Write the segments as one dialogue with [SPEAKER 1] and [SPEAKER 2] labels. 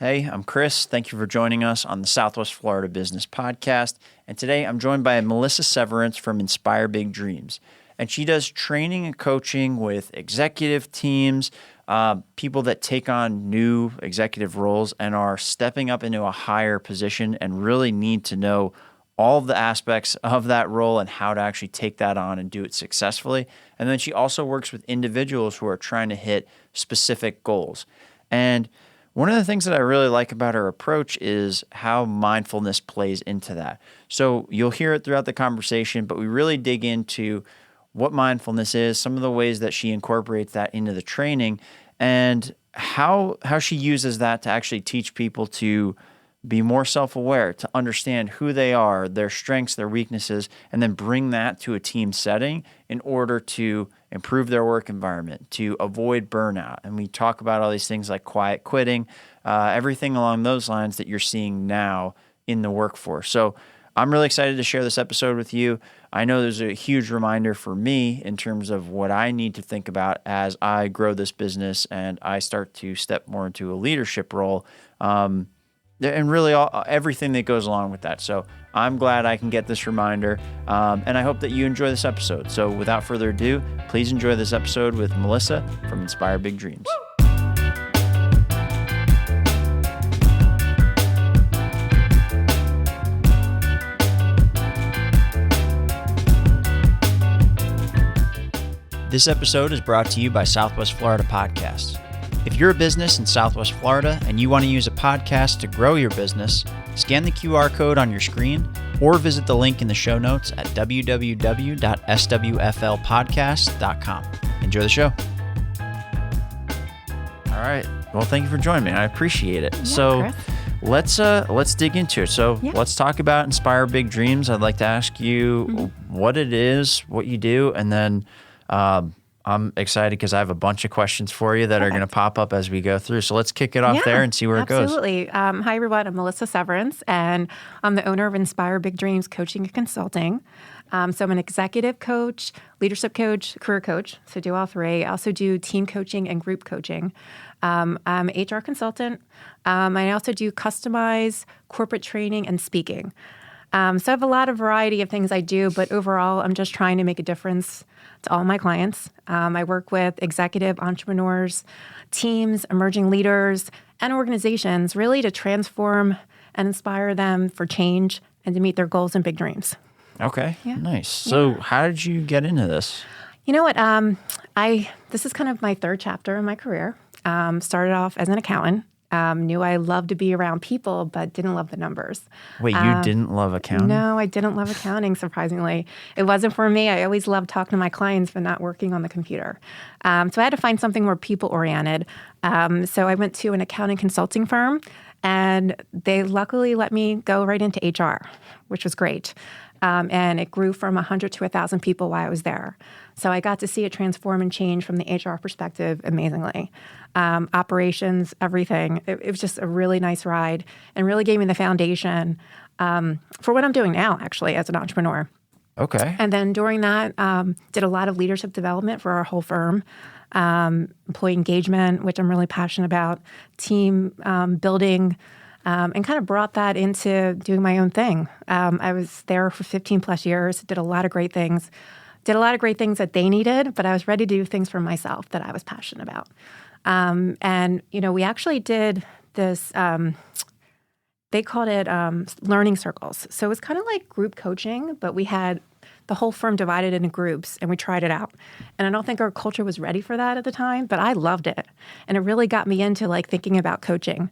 [SPEAKER 1] Hey, I'm Chris. Thank you for joining us on the Southwest Florida Business Podcast. And today I'm joined by Melissa Severance from Inspire Big Dreams. And she does training and coaching with executive teams, people that take on new executive roles and are stepping up into a higher position and really need to know all of the aspects of that role and how to actually take that on and do it successfully. And then she also works with individuals who are trying to hit specific goals. And one of the things that I really like about her approach is how mindfulness plays into that. So you'll hear it throughout the conversation, but we really dig into what mindfulness is, some of the ways that she incorporates that into the training, and how she uses that to actually teach people to be more self-aware, to understand who they are, their strengths, their weaknesses, and then bring that to a team setting in order to improve their work environment, to avoid burnout. And we talk about all these things like quiet quitting, everything along those lines that you're seeing now in the workforce. So I'm really excited to share this episode with you. I know there's a huge reminder for me in terms of what I need to think about as I grow this business and I start to step more into a leadership role. And really everything that goes along with that. So I'm glad I can get this reminder, and I hope that you enjoy this episode. So without further ado, please enjoy this episode with Melissa from Inspire Big Dreams. This episode is brought to you by Southwest Florida Podcast. If you're a business in Southwest Florida and you want to use a podcast to grow your business, scan the QR code on your screen or visit the link in the show notes at www.swflpodcast.com. Enjoy the show. All right. Well, thank you for joining me. I appreciate it.
[SPEAKER 2] Yeah,
[SPEAKER 1] let's dig into it. Let's talk about Inspire Big Dreams. I'd like to ask you what it is, what you do, and then I'm excited because I have a bunch of questions for you that are going to pop up as we go through. So let's kick it off there and see where it goes.
[SPEAKER 2] Absolutely. Hi, everyone. I'm Melissa Severance, and I'm the owner of Inspire Big Dreams Coaching and Consulting. So I'm an executive coach, leadership coach, career coach, so do all three. I also do team coaching and group coaching. I'm an HR consultant. I also do customized corporate training and speaking. So I have a lot of variety of things I do, but overall, I'm just trying to make a difference to all my clients. I work with executive entrepreneurs, teams, emerging leaders, and organizations really to transform and inspire them for change and to meet their goals and big dreams.
[SPEAKER 1] Okay, nice. So how did you get into this?
[SPEAKER 2] You know what? This is kind of my third chapter in my career. Started off as an accountant. Knew I loved to be around people, but didn't love the numbers.
[SPEAKER 1] Wait, you didn't love accounting?
[SPEAKER 2] No, I didn't love accounting, surprisingly. It wasn't for me. I always loved talking to my clients, but not working on the computer. So I had to find something more people-oriented. So I went to an accounting consulting firm, and they luckily let me go right into HR, which was great. And it grew from 100 to 1,000 people while I was there. So I got to see it transform and change from the HR perspective amazingly. Operations, everything. It was just a really nice ride and really gave me the foundation for what I'm doing now, actually, as an entrepreneur.
[SPEAKER 1] Okay.
[SPEAKER 2] And then during that, did a lot of leadership development for our whole firm, employee engagement, which I'm really passionate about, team building, and kind of brought that into doing my own thing. I was there for 15 plus years, did a lot of great things. Did a lot of great things that they needed, but I was ready to do things for myself that I was passionate about. And, we actually did this, they called it learning circles. So it was kind of like group coaching, but we had the whole firm divided into groups, and we tried it out. And I don't think our culture was ready for that at the time, but I loved it. And it really got me into thinking about coaching.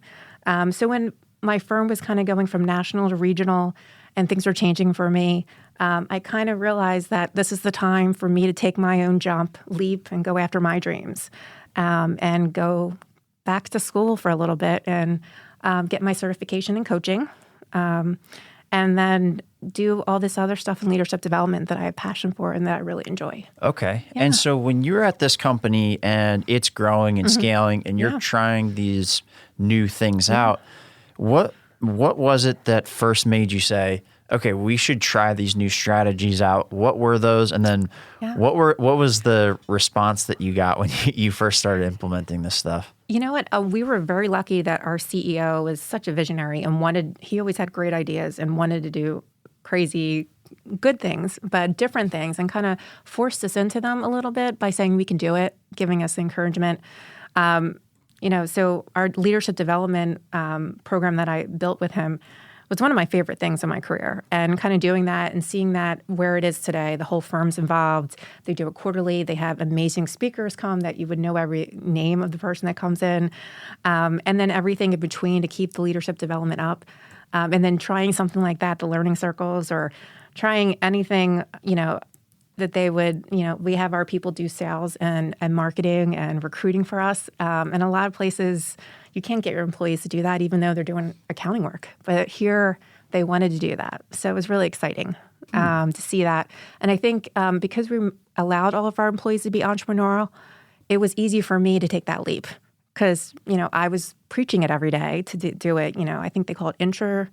[SPEAKER 2] So when my firm was kind of going from national to regional and things were changing for me, I kind of realized that this is the time for me to take my own leap, and go after my dreams, and go back to school for a little bit and get my certification in coaching, and then do all this other stuff in leadership development that I have passion for and that I really enjoy.
[SPEAKER 1] Okay.
[SPEAKER 2] Yeah.
[SPEAKER 1] And so when you're at this company and it's growing and scaling and you're trying these new things out, what what was it that first made you say, okay, we should try these new strategies out? What were those? And then what was the response that you got when you first started implementing this stuff?
[SPEAKER 2] You know what? We were very lucky that our CEO was such a visionary and he always had great ideas and wanted to do crazy good things, but different things, and kind of forced us into them a little bit by saying we can do it, giving us encouragement. So our leadership development program that I built with him was one of my favorite things in my career. And kind of doing that and seeing that where it is today, the whole firm's involved. They do it quarterly. They have amazing speakers come that you would know every name of the person that comes in. And then everything in between to keep the leadership development up. And then trying something like that, the learning circles, or trying anything, that they would, we have our people do sales and marketing and recruiting for us. And a lot of places, you can't get your employees to do that, even though they're doing accounting work. But here, they wanted to do that. So it was really exciting to see that. And I think because we allowed all of our employees to be entrepreneurial, it was easy for me to take that leap. Because, I was preaching it every day to do it. I think they call it entrepreneurial.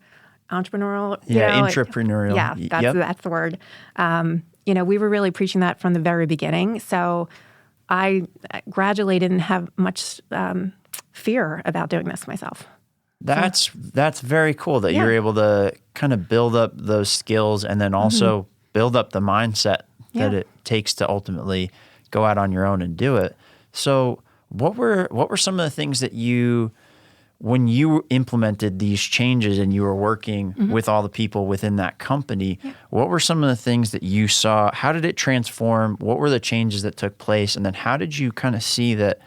[SPEAKER 1] Intrapreneurial.
[SPEAKER 2] That's the word. We were really preaching that from the very beginning. So I gradually didn't have much fear about doing this myself.
[SPEAKER 1] That's very cool that you're able to kind of build up those skills and then also build up the mindset that it takes to ultimately go out on your own and do it. So what were some of the things that when you implemented these changes and you were working with all the people within that company, what were some of the things that you saw? How did it transform? What were the changes that took place? And then how did you kind of see that,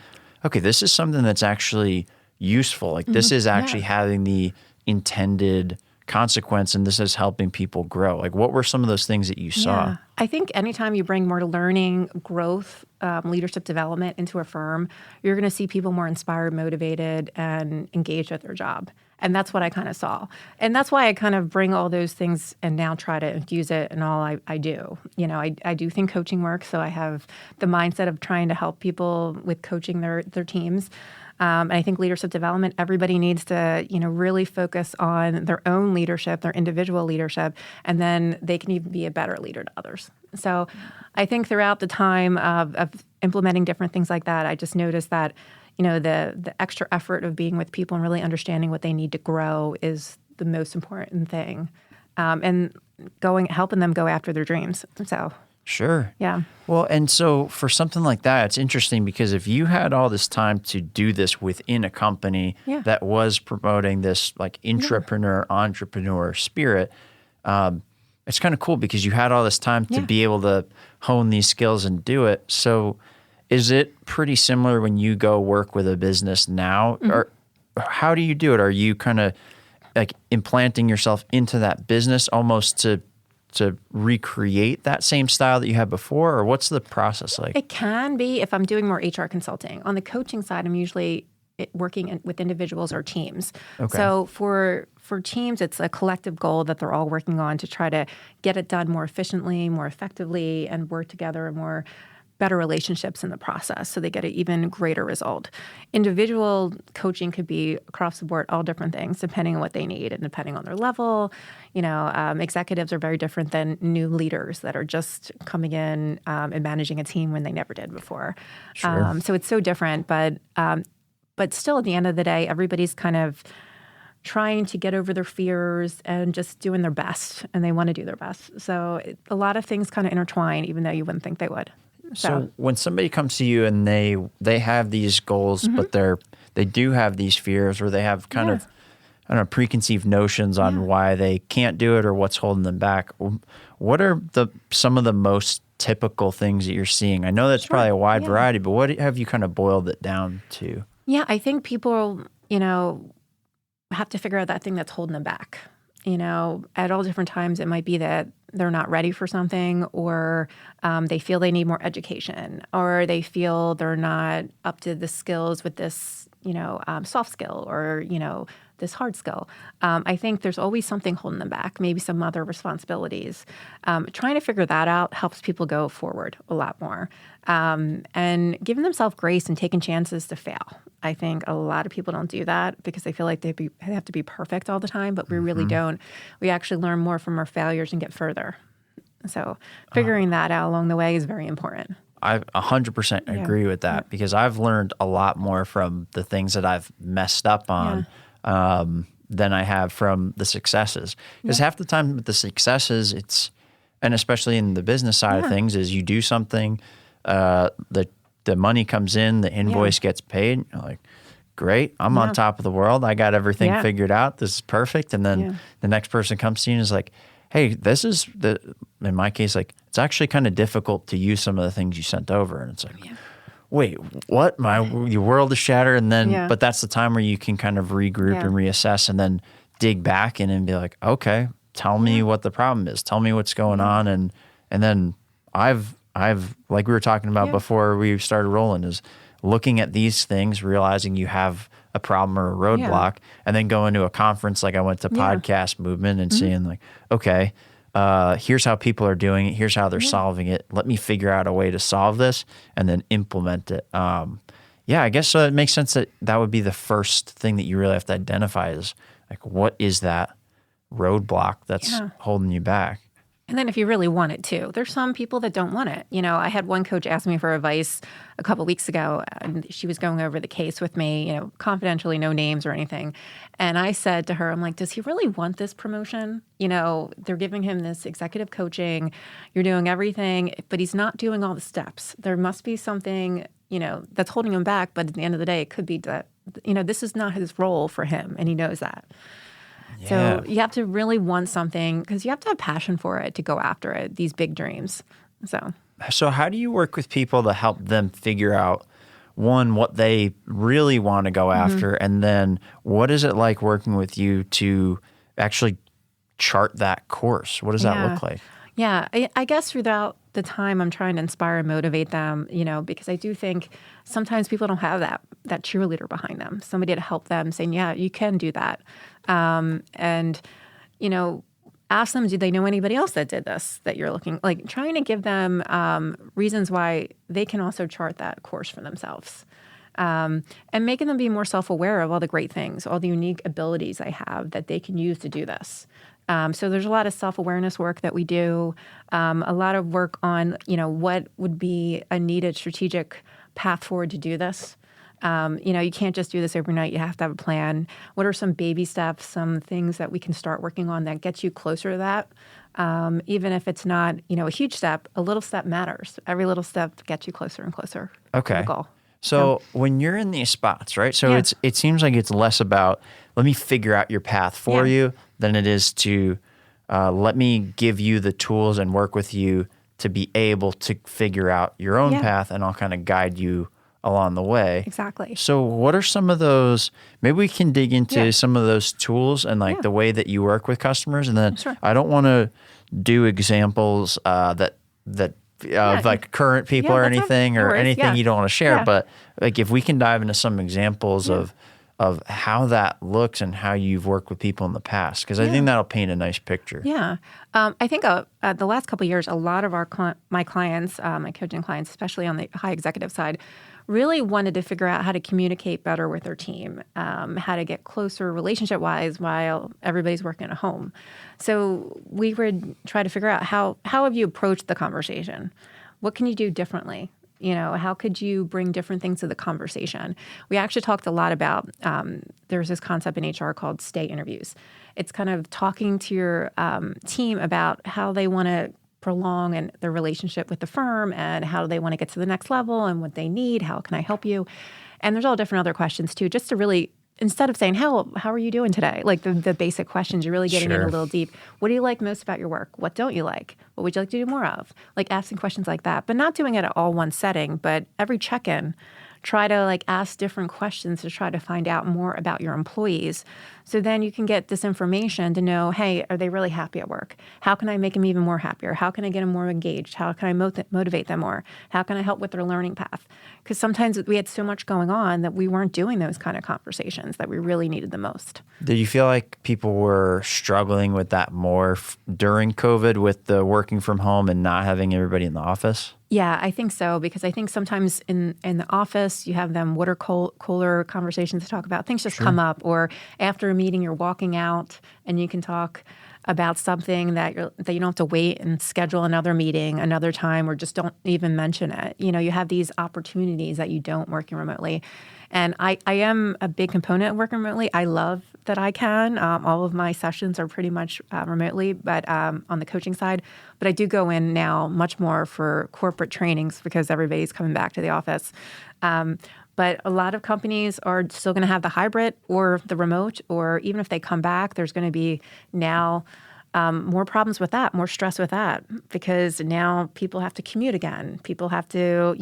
[SPEAKER 1] okay, this is something that's actually useful. Like this is actually having the intended consequence and this is helping people grow. Like what were some of those things that you saw?
[SPEAKER 2] Yeah. I think anytime you bring more learning, growth, leadership development into a firm, you're going to see people more inspired, motivated, and engaged at their job. And that's what I kind of saw. And that's why I kind of bring all those things and now try to infuse it in all I do. I do think coaching works, so I have the mindset of trying to help people with coaching their teams. And I think leadership development, everybody needs to, really focus on their own leadership, their individual leadership, and then they can even be a better leader to others. So I think throughout the time of implementing different things like that, I just noticed that, the extra effort of being with people and really understanding what they need to grow is the most important thing. And helping them go after their dreams. So
[SPEAKER 1] sure.
[SPEAKER 2] Yeah.
[SPEAKER 1] Well, and so for something like that, it's interesting because if you had all this time to do this within a company that was promoting this like entrepreneur spirit, it's kind of cool because you had all this time to be able to hone these skills and do it. So is it pretty similar when you go work with a business now? Or how do you do it? Are you kind of like implanting yourself into that business almost to recreate that same style that you had before, or what's the process like?
[SPEAKER 2] It can be if I'm doing more HR consulting. On the coaching side, I'm usually working with individuals or teams. Okay. So for teams, it's a collective goal that they're all working on to try to get it done more efficiently, more effectively, and work together in more better relationships in the process so they get an even greater result. Individual coaching could be across the board, all different things, depending on what they need and depending on their level. Executives are very different than new leaders that are just coming in and managing a team when they never did before.
[SPEAKER 1] Sure.
[SPEAKER 2] So it's so different, but still at the end of the day, everybody's kind of trying to get over their fears and just doing their best, and they want to do their best. So a lot of things kind of intertwine, even though you wouldn't think they would.
[SPEAKER 1] So when somebody comes to you and they have these goals, but they do have these fears, or they have kind of, I don't know, preconceived notions on why they can't do it or what's holding them back. What are some of the most typical things that you're seeing? I know that's probably a wide variety, but what have you kind of boiled it down to?
[SPEAKER 2] Yeah, I think people, have to figure out that thing that's holding them back. At all different times, it might be that they're not ready for something, or they feel they need more education, or they feel they're not up to the skills with this, soft skill or, this hard skill. I think there's always something holding them back, maybe some other responsibilities. Trying to figure that out helps people go forward a lot more. And giving themselves grace and taking chances to fail. I think a lot of people don't do that because they feel like they have to be perfect all the time, but we really don't. We actually learn more from our failures and get further. So figuring that out along the way is very important.
[SPEAKER 1] I 100% agree with that because I've learned a lot more from the things that I've messed up on than I have from the successes. Because half the time with the successes, and especially in the business side of things, is you do something, the money comes in, the invoice gets paid. You're like, great, I'm on top of the world. I got everything figured out. This is perfect. And then the next person comes to you and is like, hey, this is in my case, like, it's actually kind of difficult to use some of the things you sent over. And it's like, wait, what? Your world is shattered. And then, but that's the time where you can kind of regroup and reassess and then dig back in and be like, okay, tell me what the problem is. Tell me what's going on. And then I've, like we were talking about before we started rolling, is looking at these things, realizing you have a problem or a roadblock, and then going to a conference like I went to Podcast Movement and seeing like, okay, here's how people are doing it. Here's how they're solving it. Let me figure out a way to solve this and then implement it. I guess so. It makes sense that would be the first thing that you really have to identify is like, what is that roadblock that's holding you back?
[SPEAKER 2] And then if you really want it too, there's some people that don't want it. I had one coach ask me for advice a couple of weeks ago, and she was going over the case with me, confidentially, no names or anything. And I said to her, I'm like, does he really want this promotion? They're giving him this executive coaching. You're doing everything, but he's not doing all the steps. There must be something, that's holding him back. But at the end of the day, it could be that, this is not his role for him, and he knows that. So you have to really want something because you have to have passion for it to go after it, these big dreams. So
[SPEAKER 1] how do you work with people to help them figure out, one, what they really want to go after, and then what is it like working with you to actually chart that course? What does that look like?
[SPEAKER 2] Yeah, I guess throughout the time I'm trying to inspire and motivate them, because I do think sometimes people don't have that cheerleader behind them, somebody to help them saying, yeah, you can do that. And ask them, do they know anybody else that did this that you're looking, like trying to give them reasons why they can also chart that course for themselves. And making them be more self-aware of all the great things, all the unique abilities I have that they can use to do this. So there's a lot of self-awareness work that we do, a lot of work on, what would be a needed strategic path forward to do this. You can't just do this overnight. You have to have a plan. What are some baby steps, some things that we can start working on that gets you closer to that? Even if it's not, a huge step, a little step matters. Every little step gets you closer and closer to the goal.
[SPEAKER 1] So when you're in these spots, right? So it seems like it's less about let me figure out your path for you than it is to let me give you the tools and work with you to be able to figure out your own path, and I'll kind of guide you along the way.
[SPEAKER 2] Exactly.
[SPEAKER 1] So what are some of those, maybe we can dig into some of those tools and like the way that you work with customers. And then I don't want to do examples of like current people or anything or anything you don't want to share. But like if we can dive into some examples of how that looks and how you've worked with people in the past, because I think that'll paint a nice picture.
[SPEAKER 2] Yeah. I think the last couple of years, a lot of my clients, my coaching clients, especially on the high executive side, really wanted to figure out how to communicate better with their team, how to get closer relationship-wise while everybody's working at home. So we would try to figure out how have you approached the conversation? What can you do differently? How could you bring different things to the conversation? We actually talked a lot about, there's this concept in HR called stay interviews. It's kind of talking to your team about how they want to prolong their relationship with the firm and how they want to get to the next level and what they need, how can I help you? And there's all different other questions too, just to really, instead of saying, how are you doing today? Like the basic questions, you're really getting in a little deep. What do you like most about your work? What don't you like? What would you like to do more of? Like asking questions like that, but not doing it at all one setting, but every check-in, try to like ask different questions to try to find out more about your employees. So then you can get this information to know, hey, are they really happy at work? How can I make them even more happier? How can I get them more engaged? How can I motivate them more? How can I help with their learning path? Because sometimes we had so much going on that we weren't doing those kind of conversations that we really needed the most.
[SPEAKER 1] Did you feel like people were struggling with that more during COVID with the working from home and not having everybody in the office?
[SPEAKER 2] Yeah, I think so, because I think sometimes in the office you have them water cooler conversations to talk about. Things just come up, or after a meeting you're walking out and you can talk about something that you don't have to wait and schedule another meeting another time, or just don't even mention it. You have these opportunities that you don't working remotely. And I am a big component of working remotely. I love that I can. All of my sessions are pretty much remotely, but on the coaching side. But I do go in now much more for corporate trainings because everybody's coming back to the office. But a lot of companies are still going to have the hybrid or the remote, or even if they come back, there's going to be now more problems with that, more stress with that, because now people have to commute again. People have to,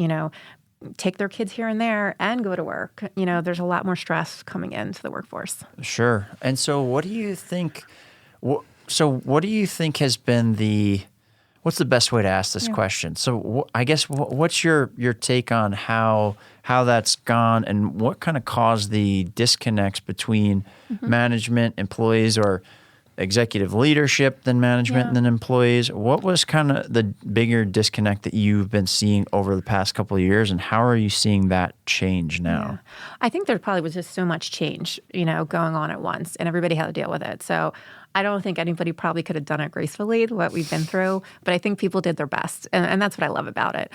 [SPEAKER 2] take their kids here and there and go to work. There's a lot more stress coming into the workforce.
[SPEAKER 1] Sure. And so what do you think, what do you think has been what's the best way to ask this question? So I guess what's your take on how that's gone, and what kind of caused the disconnects between management, employees, or executive leadership than management and then employees? What was kind of the bigger disconnect that you've been seeing over the past couple of years, and how are you seeing that change now?
[SPEAKER 2] Yeah. I think there probably was just so much change, going on at once, and everybody had to deal with it. So I don't think anybody probably could have done it gracefully, what we've been through, but I think people did their best, and that's what I love about it.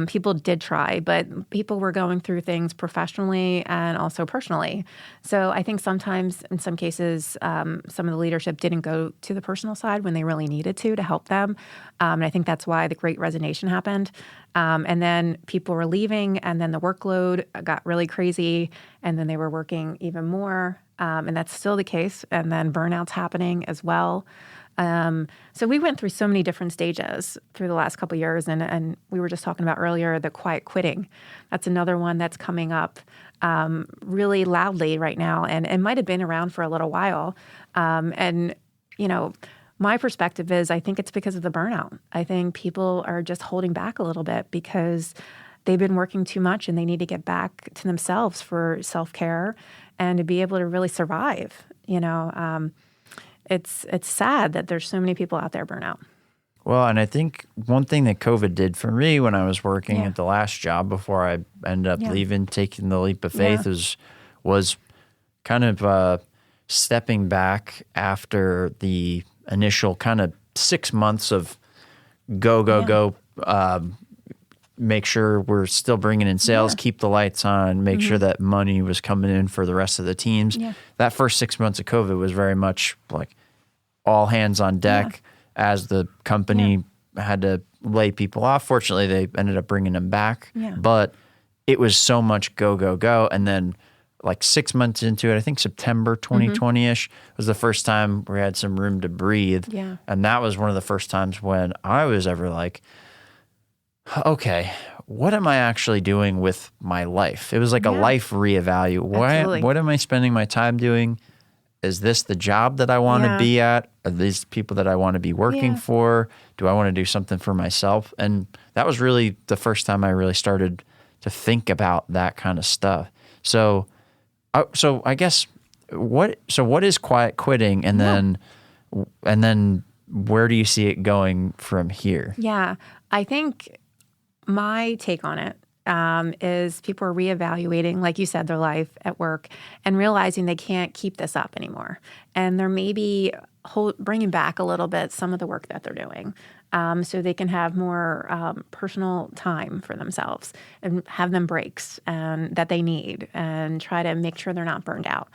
[SPEAKER 2] People did try, but people were going through things professionally and also personally. So I think sometimes, in some cases, some of the leadership didn't go to the personal side when they really needed to help them, and I think that's why the Great Resignation happened. And then people were leaving, and then the workload got really crazy, and then they were working even more. And that's still the case. And then burnout's happening as well. So we went through so many different stages through the last couple of years. And we were just talking about earlier, the quiet quitting. That's another one that's coming up really loudly right now. And it might have been around for a little while. My perspective is I think it's because of the burnout. I think people are just holding back a little bit because they've been working too much and they need to get back to themselves for self-care and to be able to really survive. It's sad that there's so many people out there burnout.
[SPEAKER 1] Well, and I think one thing that COVID did for me when I was working at the last job before I ended up leaving, taking the leap of faith, was kind of stepping back after the initial kind of 6 months of go, make sure we're still bringing in sales, keep the lights on, make sure that money was coming in for the rest of the teams. Yeah. That first 6 months of COVID was very much like all hands on deck as the company had to lay people off. Fortunately, they ended up bringing them back. Yeah. But it was so much go. And then like 6 months into it, I think September 2020-ish was the first time we had some room to breathe. Yeah. And that was one of the first times when I was ever like, okay, what am I actually doing with my life? It was like a life reevaluate. What am I spending my time doing? Is this the job that I want to be at? Are these people that I want to be working for? Do I want to do something for myself? And that was really the first time I really started to think about that kind of stuff. So I guess what is quiet quitting, and then where do you see it going from here?
[SPEAKER 2] Yeah, I think my take on it is people are reevaluating, like you said, their life at work and realizing they can't keep this up anymore. And they're maybe bringing back a little bit some of the work that they're doing so they can have more personal time for themselves and have them breaks that they need and try to make sure they're not burned out.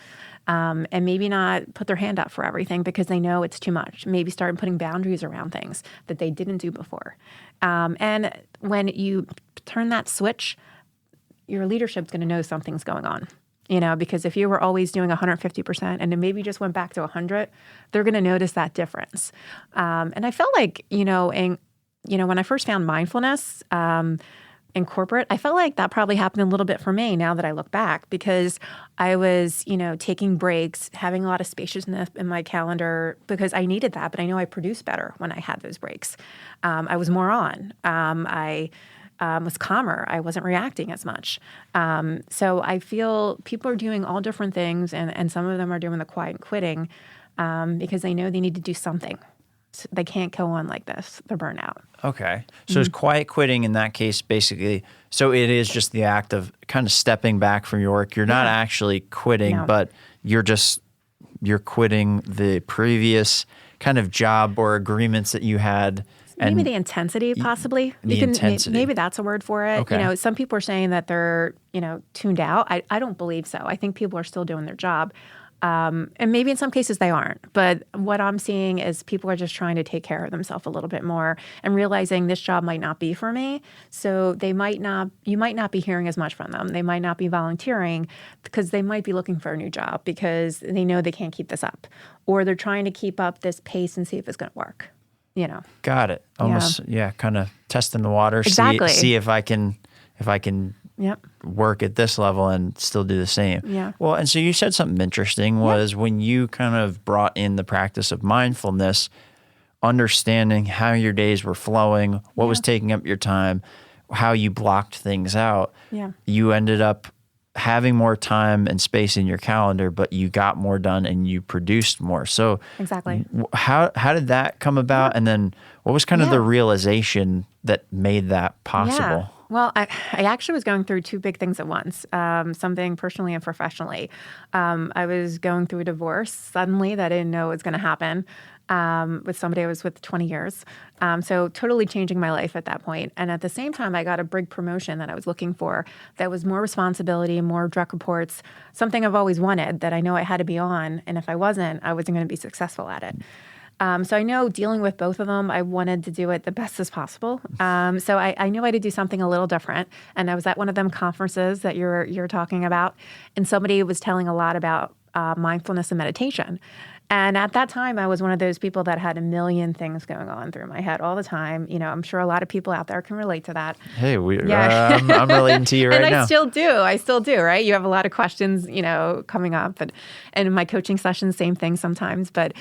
[SPEAKER 2] And maybe not put their hand up for everything because they know it's too much. Maybe start putting boundaries around things that they didn't do before. And when you turn that switch, your leadership's going to know something's going on. Because if you were always doing 150% and then maybe just went back to 100, they're going to notice that difference. And I felt like, when I first found mindfulness, in corporate, I felt like that probably happened a little bit for me now that I look back, because I was, taking breaks, having a lot of spaciousness in my calendar because I needed that, but I know I produced better when I had those breaks. I was more on. I was calmer. I wasn't reacting as much. So I feel people are doing all different things, and some of them are doing the quiet quitting because they know they need to do something. So they can't go on like this. They're burnt out.
[SPEAKER 1] Okay. So is quiet quitting in that case basically, so it is just the act of kind of stepping back from your work. You're not actually quitting, but you're quitting the previous kind of job or agreements that you had. And
[SPEAKER 2] maybe the intensity, possibly.
[SPEAKER 1] Intensity.
[SPEAKER 2] Maybe that's a word for it.
[SPEAKER 1] Okay.
[SPEAKER 2] Some people are saying that they're, tuned out. I don't believe so. I think people are still doing their job. And maybe in some cases they aren't. But what I'm seeing is people are just trying to take care of themselves a little bit more and realizing this job might not be for me. So you might not be hearing as much from them. They might not be volunteering because they might be looking for a new job because they know they can't keep this up. Or they're trying to keep up this pace and see if it's going to work.
[SPEAKER 1] Got it. Almost, kind of testing the water.
[SPEAKER 2] Exactly.
[SPEAKER 1] See if I can work at this level and still do the same.
[SPEAKER 2] Yeah.
[SPEAKER 1] Well, and so you said something interesting was when you kind of brought in the practice of mindfulness, understanding how your days were flowing, what was taking up your time, how you blocked things out.
[SPEAKER 2] Yeah.
[SPEAKER 1] You ended up having more time and space in your calendar, but you got more done and you produced more. So
[SPEAKER 2] exactly.
[SPEAKER 1] How did that come about? And then what was kind of the realization that made that possible?
[SPEAKER 2] Yeah. Well, I actually was going through two big things at once, something personally and professionally. I was going through a divorce suddenly that I didn't know was going to happen with somebody I was with 20 years. So totally changing my life at that point. And at the same time, I got a big promotion that I was looking for that was more responsibility, more direct reports, something I've always wanted that I know I had to be on. And if I wasn't going to be successful at it. So I know dealing with both of them, I wanted to do it the best as possible. So I knew I had to do something a little different. And I was at one of them conferences that you're talking about, and somebody was telling a lot about mindfulness and meditation. And at that time, I was one of those people that had a million things going on through my head all the time. I'm sure a lot of people out there can relate to that.
[SPEAKER 1] Hey, I'm relating to you right now.
[SPEAKER 2] And I still do, right? You have a lot of questions, coming up. And in my coaching sessions, same thing sometimes. But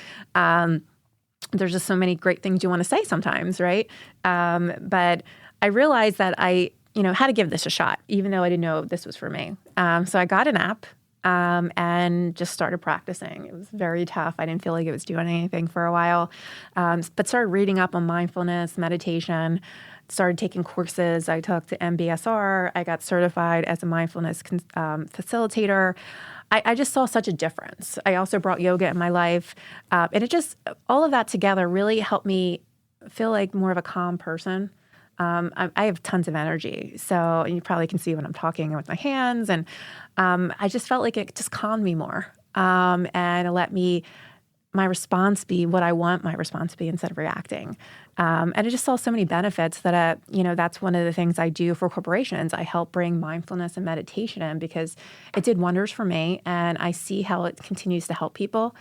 [SPEAKER 2] there's just so many great things you want to say sometimes, right? But I realized that I, had to give this a shot, even though I didn't know this was for me. So I got an app and just started practicing. It was very tough. I didn't feel like it was doing anything for a while, but started reading up on mindfulness, meditation, started taking courses. I took the MBSR. I got certified as a mindfulness facilitator. I just saw such a difference. I also brought yoga in my life. And it just, all of that together really helped me feel like more of a calm person. I have tons of energy. So you probably can see when I'm talking with my hands. And I just felt like it just calmed me more. And it let my response be what I want my response to be instead of reacting. And I just saw so many benefits that, that's one of the things I do for corporations. I help bring mindfulness and meditation in because it did wonders for me. And I see how it continues to help people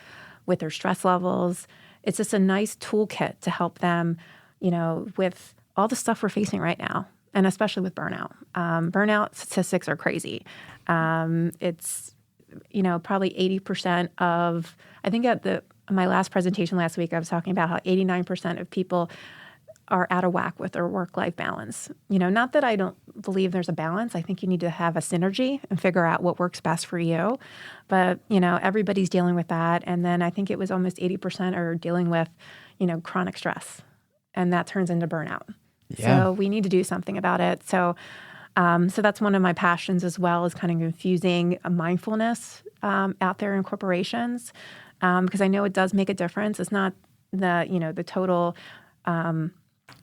[SPEAKER 2] with their stress levels. It's just a nice toolkit to help them, with all the stuff we're facing right now, and especially with burnout. Burnout statistics are crazy. It's, probably 80% of, I think at my last presentation last week, I was talking about how 89% of people are out of whack with their work-life balance. Not that I don't believe there's a balance. I think you need to have a synergy and figure out what works best for you. But, everybody's dealing with that. And then I think it was almost 80% are dealing with, chronic stress. And that turns into burnout. Yeah. So we need to do something about it. So that's one of my passions as well, is kind of infusing mindfulness out there in corporations. Because I know it does make a difference. It's not the total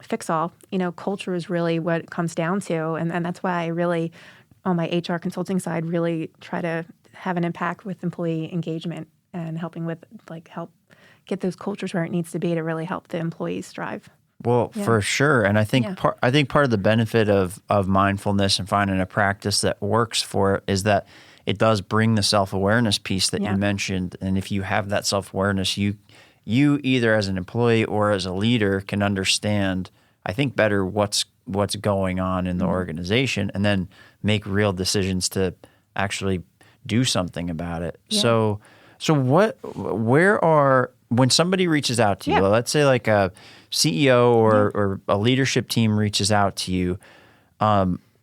[SPEAKER 2] fix-all. Culture is really what it comes down to. And that's why I really, on my HR consulting side, really try to have an impact with employee engagement and helping with, help get those cultures where it needs to be to really help the employees strive.
[SPEAKER 1] Well, for sure. And I think part of the benefit of mindfulness and finding a practice that works for it is that it does bring the self-awareness piece that you mentioned. And if you have that self-awareness, you either as an employee or as a leader can understand, I think, better what's what's going on in the organization and then make real decisions to actually do something about it.
[SPEAKER 2] Yeah.
[SPEAKER 1] When somebody reaches out to you, let's say like a CEO or a leadership team reaches out to you,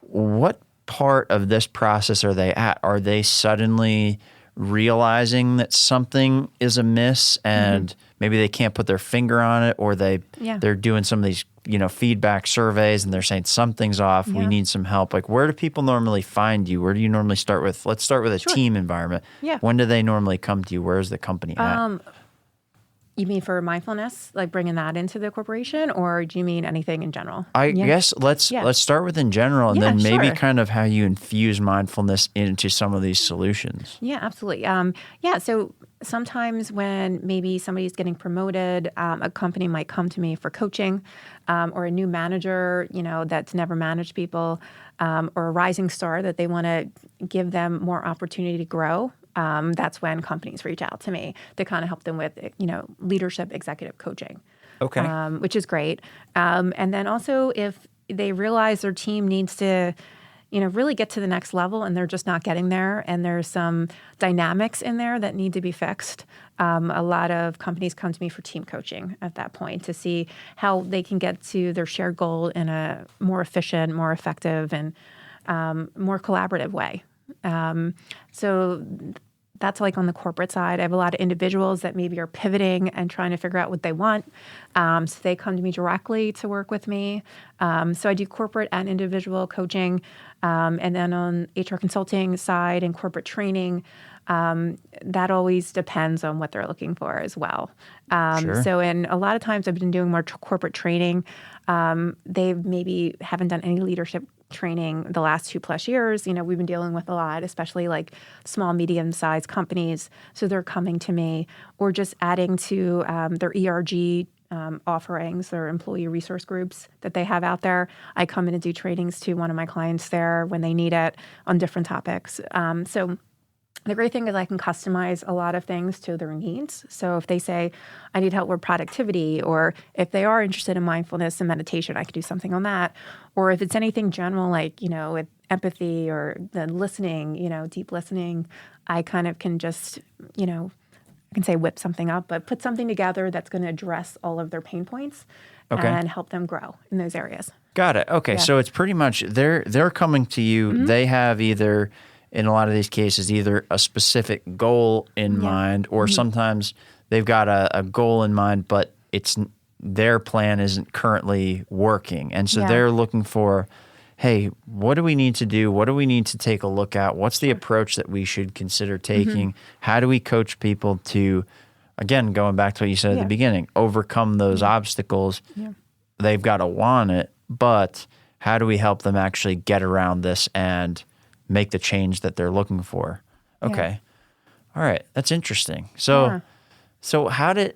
[SPEAKER 1] what part of this process are they at? Are they suddenly realizing that something is amiss and maybe they can't put their finger on it, or they're doing some of these, feedback surveys and they're saying something's off, we need some help? Like, where do people normally find you? Where do you normally start with? Let's start with a team environment.
[SPEAKER 2] Yeah.
[SPEAKER 1] When do they normally come to you? Where's the company at?
[SPEAKER 2] You mean for mindfulness, like bringing that into the corporation, or do you mean anything in general?
[SPEAKER 1] I guess let's start with in general, and then maybe
[SPEAKER 2] sure.
[SPEAKER 1] kind of how you infuse mindfulness into some of these solutions.
[SPEAKER 2] Yeah, absolutely. So sometimes when maybe somebody's getting promoted, a company might come to me for coaching, or a new manager, that's never managed people, or a rising star that they want to give them more opportunity to grow. That's when companies reach out to me to kind of help them with, leadership executive coaching.
[SPEAKER 1] Okay.
[SPEAKER 2] Which is great. And then also if they realize their team needs to, really get to the next level and they're just not getting there, and there's some dynamics in there that need to be fixed, a lot of companies come to me for team coaching at that point to see how they can get to their shared goal in a more efficient, more effective, and more collaborative way. So that's like on the corporate side. I have a lot of individuals that maybe are pivoting and trying to figure out what they want. So they come to me directly to work with me. So I do corporate and individual coaching. And then on HR consulting side and corporate training, that always depends on what they're looking for as well.
[SPEAKER 1] Sure.
[SPEAKER 2] So in a lot of times I've been doing more corporate training. They maybe haven't done any leadership training the last 2+ years. We've been dealing with a lot, especially like small, medium-sized companies. So they're coming to me, or just adding to their ERG offerings, their employee resource groups that they have out there. I come in and do trainings to one of my clients there when they need it on different topics. So the great thing is I can customize a lot of things to their needs. So if they say, I need help with productivity, or if they are interested in mindfulness and meditation, I can do something on that. Or if it's anything general, like, with empathy or the listening, deep listening, I kind of can just, I can say whip something up, but put something together that's going to address all of their pain points and help them grow in those areas.
[SPEAKER 1] Got it. Okay. So it's pretty much they're coming to you. They have either, in a lot of these cases, either a specific goal in mind, or sometimes they've got a goal in mind, but their plan isn't currently working. And so they're looking for, hey, what do we need to do? What do we need to take a look at? What's the approach that we should consider taking? How do we coach people to, again, going back to what you said at the beginning, overcome those obstacles? They've got to want it, but how do we help them actually get around this and make the change that they're looking for? Okay. All right. That's interesting. So how did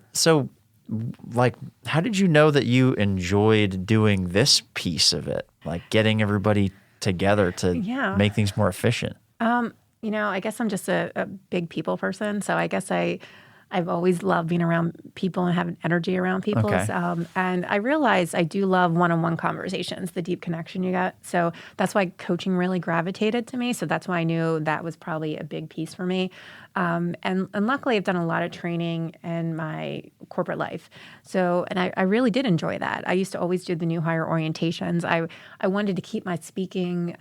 [SPEAKER 1] you know that you enjoyed doing this piece of it? Like getting everybody together to make things more efficient?
[SPEAKER 2] I guess I'm just a big people person. So I guess I've always loved being around people and having energy around people.
[SPEAKER 1] Okay.
[SPEAKER 2] And I realize I do love one-on-one conversations, the deep connection you get. So that's why coaching really gravitated to me. So that's why I knew that was probably a big piece for me. And luckily, I've done a lot of training in my corporate life. So, and I really did enjoy that. I used to always do the new hire orientations. I wanted to keep my speaking,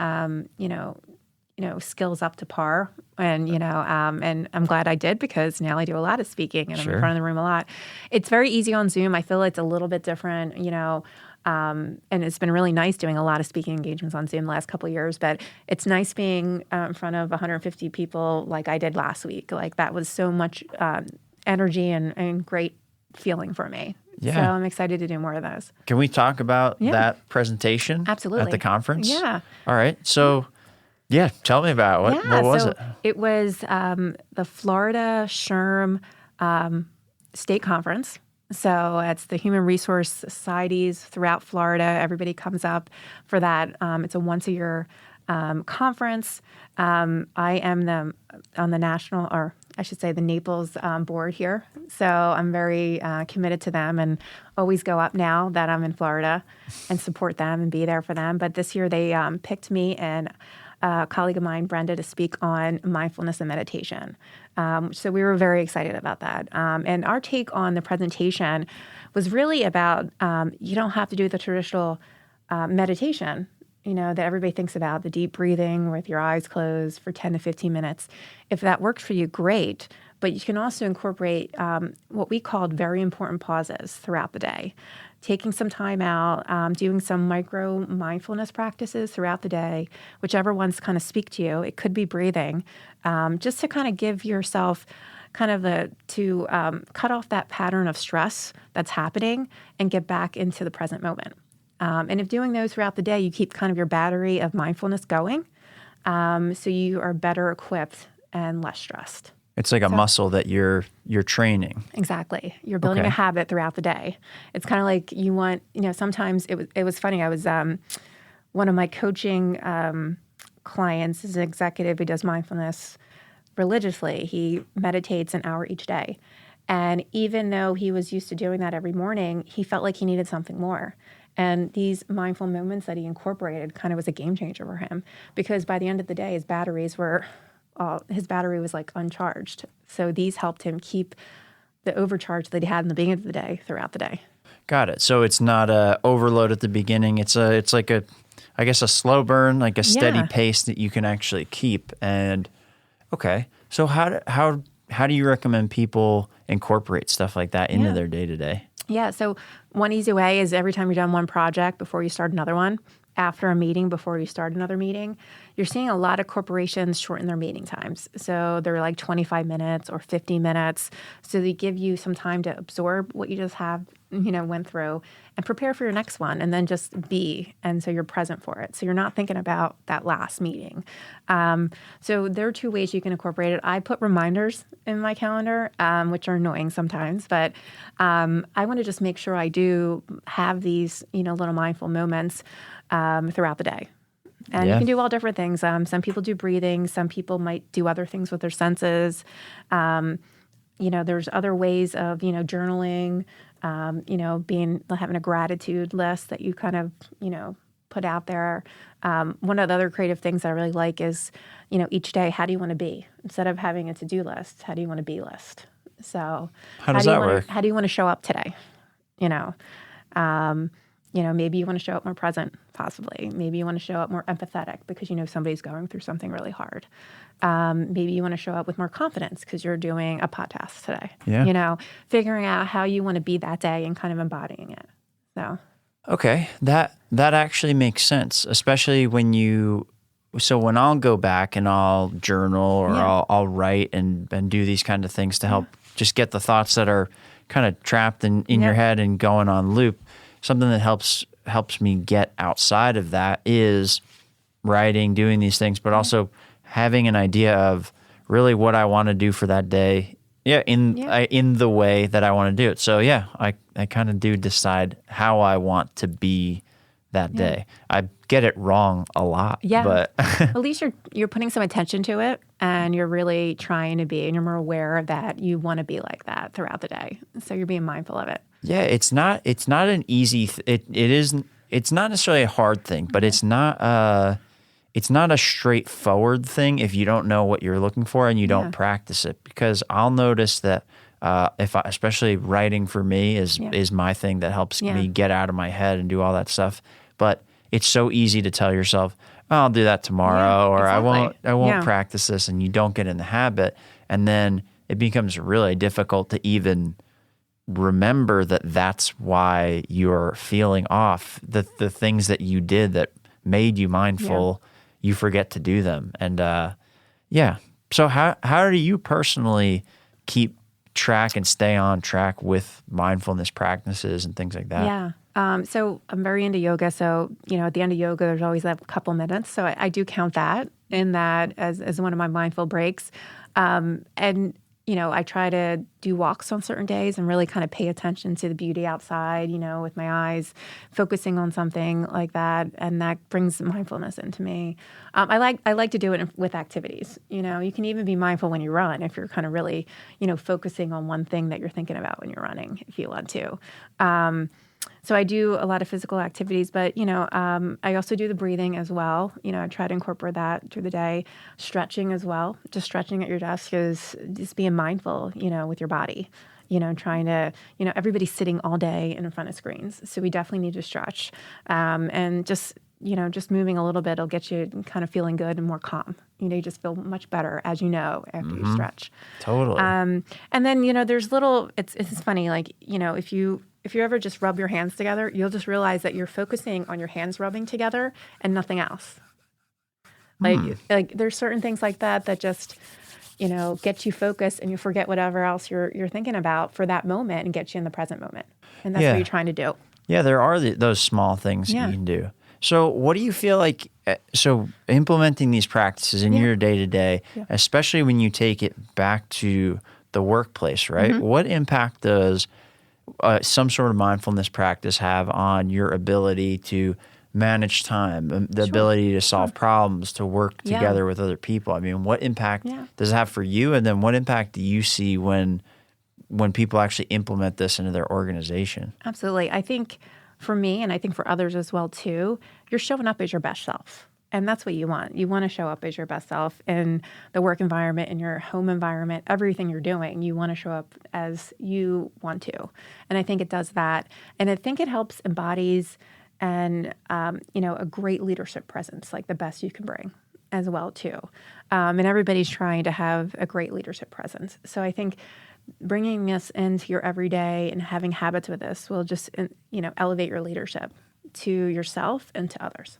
[SPEAKER 2] skills up to par. And, and I'm glad I did, because now I do a lot of speaking and I'm in front of the room a lot. It's very easy on Zoom. I feel it's a little bit different, and it's been really nice doing a lot of speaking engagements on Zoom the last couple of years, but it's nice being in front of 150 people like I did last week. Like that was so much energy and great feeling for me.
[SPEAKER 1] Yeah.
[SPEAKER 2] So I'm excited to do more of those.
[SPEAKER 1] Can we talk about that presentation
[SPEAKER 2] Absolutely.
[SPEAKER 1] at the conference?
[SPEAKER 2] Yeah.
[SPEAKER 1] All right. So tell me about it. What was it?
[SPEAKER 2] It was the Florida SHRM State Conference. So it's the Human Resource Societies throughout Florida. Everybody comes up for that. It's a once-a-year conference. I am on the national, or I should say, the Naples board here. So I'm very committed to them and always go up now that I'm in Florida and support them and be there for them. But this year they picked me and a colleague of mine, Brenda, to speak on mindfulness and meditation. So we were very excited about that. And our take on the presentation was really about you don't have to do the traditional meditation, that everybody thinks about, the deep breathing with your eyes closed for 10 to 15 minutes. If that works for you, great. But you can also incorporate what we called very important pauses throughout the day. Taking some time out, doing some micro mindfulness practices throughout the day, whichever ones kind of speak to you. It could be breathing, just to kind of give yourself kind of to cut off that pattern of stress that's happening and get back into the present moment. And if doing those throughout the day, you keep kind of your battery of mindfulness going, so you are better equipped and less stressed.
[SPEAKER 1] It's like a muscle that you're training.
[SPEAKER 2] Exactly. You're building a habit throughout the day. It's kind of like you want, sometimes it was funny. I was one of my coaching clients is an executive who does mindfulness religiously. He meditates an hour each day. And even though he was used to doing that every morning, he felt like he needed something more. And these mindful moments that he incorporated kind of was a game changer for him, because by the end of the day, his battery was like uncharged. So these helped him keep the overcharge that he had in the beginning of the day throughout the day.
[SPEAKER 1] Got it. So it's not a overload at the beginning. It's like a slow burn, like a steady pace that you can actually keep. And okay, so how do you recommend people incorporate stuff like that into their day-to-day?
[SPEAKER 2] Yeah, so one easy way is every time you're done one project before you start another one, after a meeting before you start another meeting. You're seeing a lot of corporations shorten their meeting times. So they're like 25 minutes or 50 minutes. So they give you some time to absorb what you just went through and prepare for your next one, and then just be. And so you're present for it. So you're not thinking about that last meeting. So there are two ways you can incorporate it. I put reminders in my calendar, which are annoying sometimes, but I want to just make sure I do have these, little mindful moments throughout the day. And you can do all different things. Some people do breathing. Some people might do other things with their senses. There's other ways of, journaling, having a gratitude list that you kind of, put out there. One of the other creative things that I really like is, each day, how do you want to be? Instead of having a to-do list, how do you want to be list? So
[SPEAKER 1] how does that work?
[SPEAKER 2] How do you want to show up today? Maybe you want to show up more present, possibly. Maybe you want to show up more empathetic because somebody's going through something really hard. Maybe you want to show up with more confidence because you're doing a podcast today.
[SPEAKER 1] Yeah.
[SPEAKER 2] Figuring out how you want to be that day and kind of embodying it. So.
[SPEAKER 1] Okay, that actually makes sense, especially when I'll go back and I'll journal or I'll write and do these kind of things to help just get the thoughts that are kind of trapped in your head and going on loop. Something that helps me get outside of that is writing, doing these things, but also having an idea of really what I want to do for that day. In the way that I want to do it. So I kind of do decide how I want to be that day. I get it wrong a lot. Yeah. But
[SPEAKER 2] at least you're putting some attention to it, and you're really trying to be, and you're more aware that you want to be like that throughout the day. So you're being mindful of it.
[SPEAKER 1] Yeah, it's not an easy. It's not necessarily a hard thing, but it's not a straightforward thing if you don't know what you're looking for and you don't practice it. Because I'll notice that especially writing for me is my thing that helps me get out of my head and do all that stuff. But it's so easy to tell yourself, oh, I'll do that tomorrow, or exactly. I won't practice this, and you don't get in the habit, and then it becomes really difficult to even remember that that's why you're feeling off. The things that you did that made you mindful, you forget to do them. And so how do you personally keep track and stay on track with mindfulness practices and things like that?
[SPEAKER 2] Yeah. So I'm very into yoga. So, at the end of yoga, there's always that couple minutes. So I do count that in that as one of my mindful breaks. And I try to do walks on certain days and really kind of pay attention to the beauty outside, with my eyes, focusing on something like that. And that brings mindfulness into me. I like to do it with activities. You can even be mindful when you run if you're kind of really, focusing on one thing that you're thinking about when you're running, if you want to. So I do a lot of physical activities, but, I also do the breathing as well. I try to incorporate that through the day. Stretching as well. Just stretching at your desk is just being mindful, with your body. Trying to, everybody's sitting all day in front of screens. So we definitely need to stretch. And just moving a little bit will get you kind of feeling good and more calm. You just feel much better, as after you stretch.
[SPEAKER 1] Totally.
[SPEAKER 2] And then, there's it's funny, like, if you ever just rub your hands together, you'll just realize that you're focusing on your hands rubbing together and nothing else. Like there's certain things like that just, get you focused and you forget whatever else you're thinking about for that moment and get you in the present moment. And that's what you're trying to do.
[SPEAKER 1] Yeah, there are those small things that you can do. So what do you feel like, so implementing these practices in your day-to-day, especially when you take it back to the workplace, right? What impact does some sort of mindfulness practice have on your ability to manage time, the ability to solve problems, to work together with other people? I mean, what impact does it have for you? And then what impact do you see when people actually implement this into their organization?
[SPEAKER 2] Absolutely. I think for me, and I think for others as well too, you're showing up as your best self. And that's what you want. You want to show up as your best self in the work environment, in your home environment, everything you're doing. You want to show up as you want to. And I think it does that. And I think it helps embodies a great leadership presence, like the best you can bring as well too. And everybody's trying to have a great leadership presence. So I think bringing this into your everyday and having habits with this will just, elevate your leadership to yourself and to others.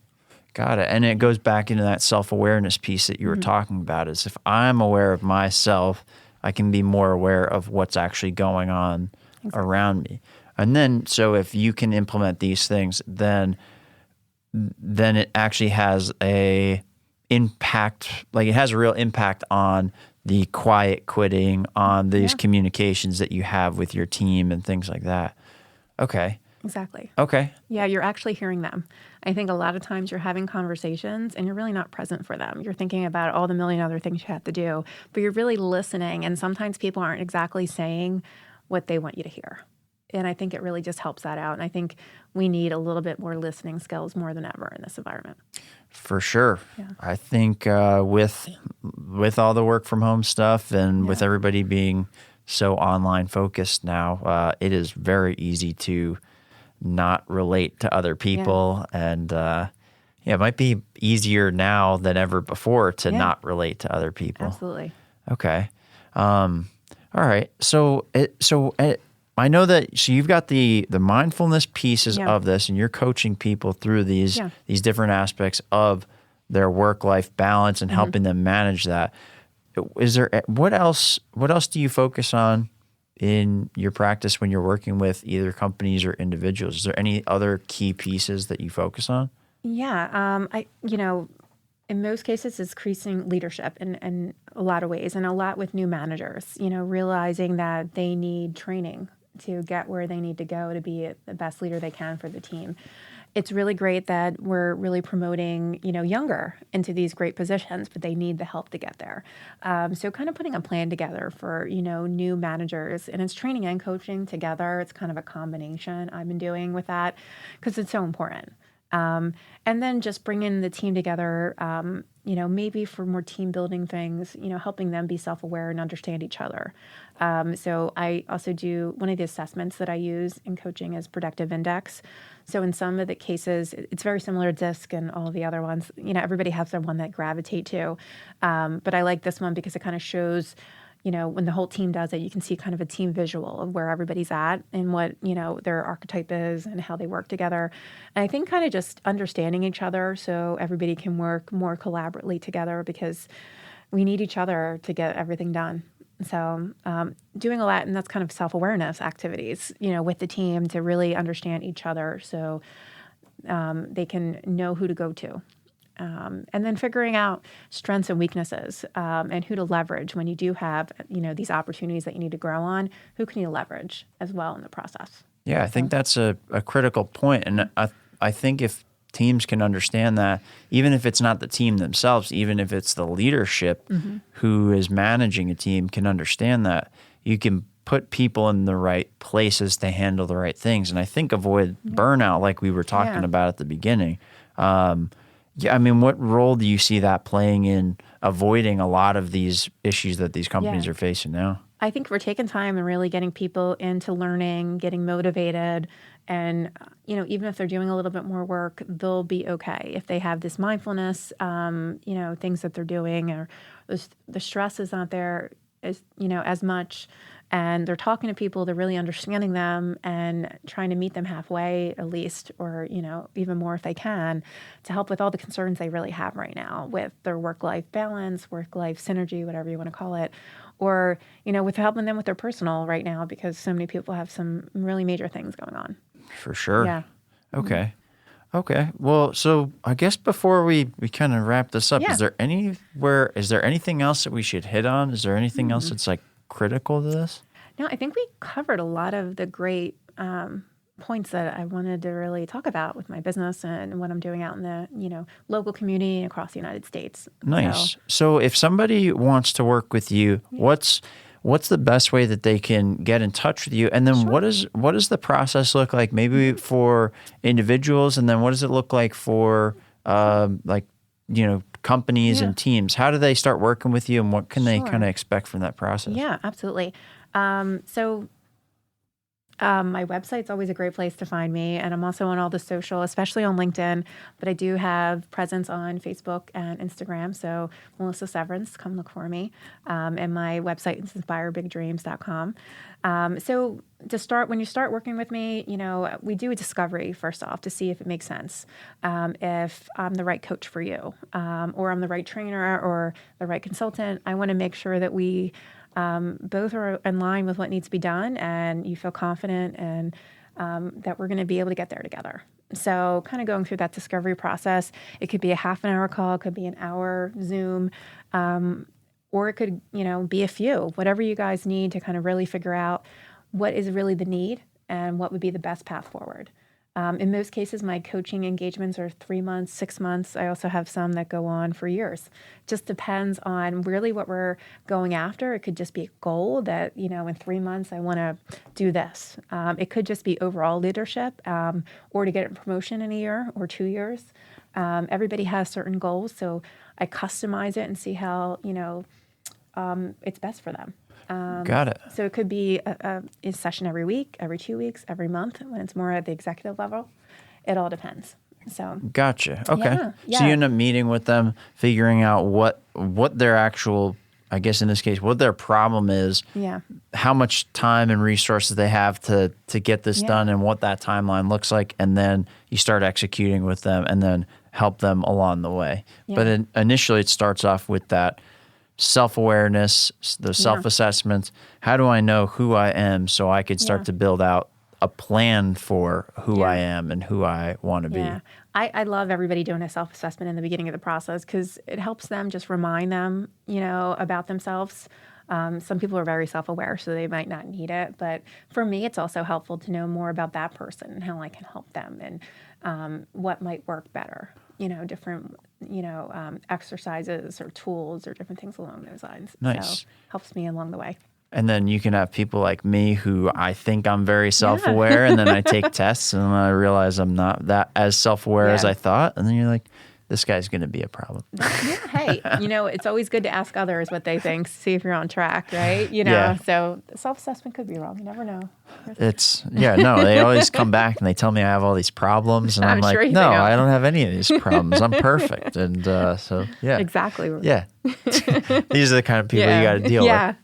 [SPEAKER 1] Got it. And it goes back into that self-awareness piece that you were talking about, is if I'm aware of myself, I can be more aware of what's actually going on around me. And then, so if you can implement these things, then it actually has a impact, like it has a real impact on the quiet quitting, on these communications that you have with your team and things like that. Okay.
[SPEAKER 2] Exactly.
[SPEAKER 1] Okay.
[SPEAKER 2] Yeah, you're actually hearing them. I think a lot of times you're having conversations and you're really not present for them. You're thinking about all the million other things you have to do, but you're really listening. And sometimes people aren't exactly saying what they want you to hear. And I think it really just helps that out. And I think we need a little bit more listening skills more than ever in this environment.
[SPEAKER 1] For sure. Yeah. I think with all the work from home stuff and with everybody being so online focused now, it is very easy to not relate to other people. And it might be easier now than ever before to not relate to other people.
[SPEAKER 2] Absolutely.
[SPEAKER 1] Okay. All right. So I know that, so you've got the mindfulness pieces of this, and you're coaching people through these different aspects of their work-life balance and helping them manage that. Is there, what else do you focus on in your practice when you're working with either companies or individuals? Is there any other key pieces that you focus on?
[SPEAKER 2] Yeah. In most cases, it's increasing leadership in a lot of ways, and a lot with new managers, realizing that they need training to get where they need to go to be the best leader they can for the team. It's really great that we're really promoting, younger into these great positions, but they need the help to get there. So kind of putting a plan together for, new managers, and it's training and coaching together. It's kind of a combination I've been doing with that because it's so important. And then just bringing the team together, maybe for more team building things, helping them be self-aware and understand each other. So I also do, one of the assessments that I use in coaching is Productive Index. So in some of the cases, it's very similar to DISC and all of the other ones. Everybody has their one that gravitate to. But I like this one because it kind of shows, when the whole team does it, you can see kind of a team visual of where everybody's at and what, their archetype is and how they work together. And I think kind of just understanding each other so everybody can work more collaboratively together because we need each other to get everything done. So doing a lot, and that's kind of self-awareness activities, with the team to really understand each other so they can know who to go to And then figuring out strengths and weaknesses and who to leverage when you do have, these opportunities that you need to grow on. Who can you leverage as well in the process?
[SPEAKER 1] Yeah, I think that's a critical point. And I think if teams can understand that, even if it's not the team themselves, even if it's the leadership who is managing a team can understand that, you can put people in the right places to handle the right things. And I think avoid burnout like we were talking about at the beginning. What role do you see that playing in avoiding a lot of these issues that these companies are facing now?
[SPEAKER 2] I think we're taking time and really getting people into learning, getting motivated. And, even if they're doing a little bit more work, they'll be okay. If they have this mindfulness, things that they're doing, or the stress is not there as much, and they're talking to people, they're really understanding them and trying to meet them halfway at least, or, even more if they can, to help with all the concerns they really have right now with their work-life balance, work-life synergy, whatever you want to call it, or, with helping them with their personal right now, because so many people have some really major things going on.
[SPEAKER 1] For sure.
[SPEAKER 2] Yeah.
[SPEAKER 1] Okay. Well, so I guess before we kind of wrap this up, is there anything else that we should hit on? Is there anything else that's like critical to this?
[SPEAKER 2] No, I think we covered a lot of the great points that I wanted to really talk about with my business and what I'm doing out in the, local community and across the United States.
[SPEAKER 1] Nice. So if somebody wants to work with you, what's the best way that they can get in touch with you? And then what does the process look like maybe for individuals? And then what does it look like for companies and teams? How do they start working with you, and what can they kind of expect from that process?
[SPEAKER 2] Yeah, absolutely. My website's always a great place to find me, and I'm also on all the social, especially on LinkedIn, but I do have presence on Facebook and Instagram. So Melissa Severance, come look for me. And my website is inspirebigdreams.com. So to start, when you start working with me, we do a discovery first off to see if it makes sense. If I'm the right coach for you, or I'm the right trainer or the right consultant, I want to make sure that we both are in line with what needs to be done, and you feel confident and that we're going to be able to get there together. So kind of going through that discovery process, it could be a half an hour call, it could be an hour Zoom, or it could, be a few, whatever you guys need to kind of really figure out what is really the need and what would be the best path forward. In most cases, my coaching engagements are 3 months, 6 months. I also have some that go on for years. Just depends on really what we're going after. It could just be a goal that, in 3 months, I want to do this. It could just be overall leadership, or to get a promotion in a year or 2 years. Everybody has certain goals, so I customize it and see how, it's best for them.
[SPEAKER 1] Got it.
[SPEAKER 2] So it could be a session every week, every 2 weeks, every month when it's more at the executive level. It all depends. So
[SPEAKER 1] gotcha. Okay.
[SPEAKER 2] Yeah.
[SPEAKER 1] So you end up meeting with them, figuring out what their actual, I guess in this case, what their problem is, how much time and resources they have to get this done, and what that timeline looks like, and then you start executing with them and then help them along the way. Yeah. But initially it starts off with that self-awareness, the self-assessment. How do I know who I am so I could start to build out a plan for who I am and who I want to be?
[SPEAKER 2] I love everybody doing a self-assessment in the beginning of the process because it helps them just remind them, about themselves. Some people are very self-aware, so they might not need it. But for me, it's also helpful to know more about that person and how I can help them and what might work better. Different, exercises or tools or different things along those lines.
[SPEAKER 1] Nice.
[SPEAKER 2] So helps me along the way.
[SPEAKER 1] And then you can have people like me who I think I'm very self-aware, and then I take tests and I realize I'm not that as self-aware as I thought. And then you're like, this guy's going to be a problem.
[SPEAKER 2] Hey, it's always good to ask others what they think, see if you're on track, right? So self-assessment could be wrong. You never know.
[SPEAKER 1] They always come back and they tell me I have all these problems, and I'm like,
[SPEAKER 2] sure
[SPEAKER 1] no, I don't have any of these problems. I'm perfect. And
[SPEAKER 2] Exactly.
[SPEAKER 1] Yeah. These are the kind of people you got to deal with.
[SPEAKER 2] Yeah.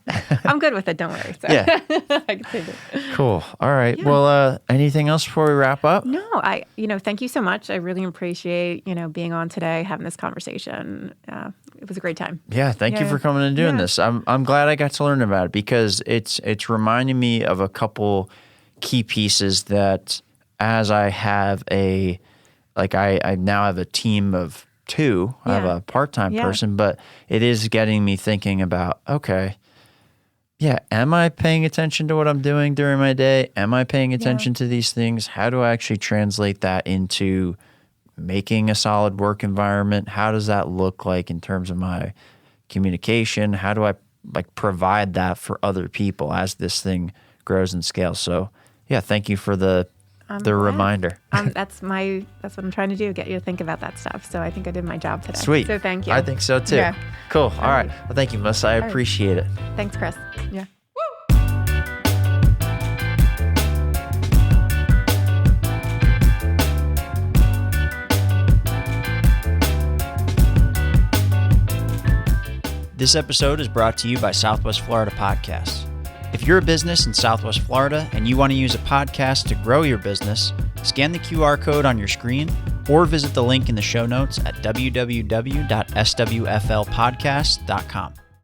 [SPEAKER 2] I'm good with it. Don't worry. So.
[SPEAKER 1] Yeah.
[SPEAKER 2] I can take it.
[SPEAKER 1] Cool. All right. Yeah. Well, anything else before we wrap up?
[SPEAKER 2] No, thank you so much. I really appreciate, being on today, having this conversation. It was a great time.
[SPEAKER 1] Yeah. Thank you for coming and doing this. I'm glad I got to learn about it because it's reminding me of a couple key pieces that as I have I now have a team of two. I have a part-time person, but it is getting me thinking about, okay, am I paying attention to what I'm doing during my day? Am I paying attention to these things? How do I actually translate that into making a solid work environment? How does that look like in terms of my communication? How do I provide that for other people as this thing grows and scales? So thank you for the reminder.
[SPEAKER 2] That's what I'm trying to do, get you to think about that stuff. So I think I did my job today.
[SPEAKER 1] Sweet.
[SPEAKER 2] So thank you.
[SPEAKER 1] I think so too.
[SPEAKER 2] Yeah.
[SPEAKER 1] Cool. All right. Well, thank you, Melissa. I appreciate it.
[SPEAKER 2] Thanks, Chris. Yeah.
[SPEAKER 1] This episode is brought to you by Southwest Florida Podcasts. If you're a business in Southwest Florida and you want to use a podcast to grow your business, scan the QR code on your screen or visit the link in the show notes at www.swflpodcast.com.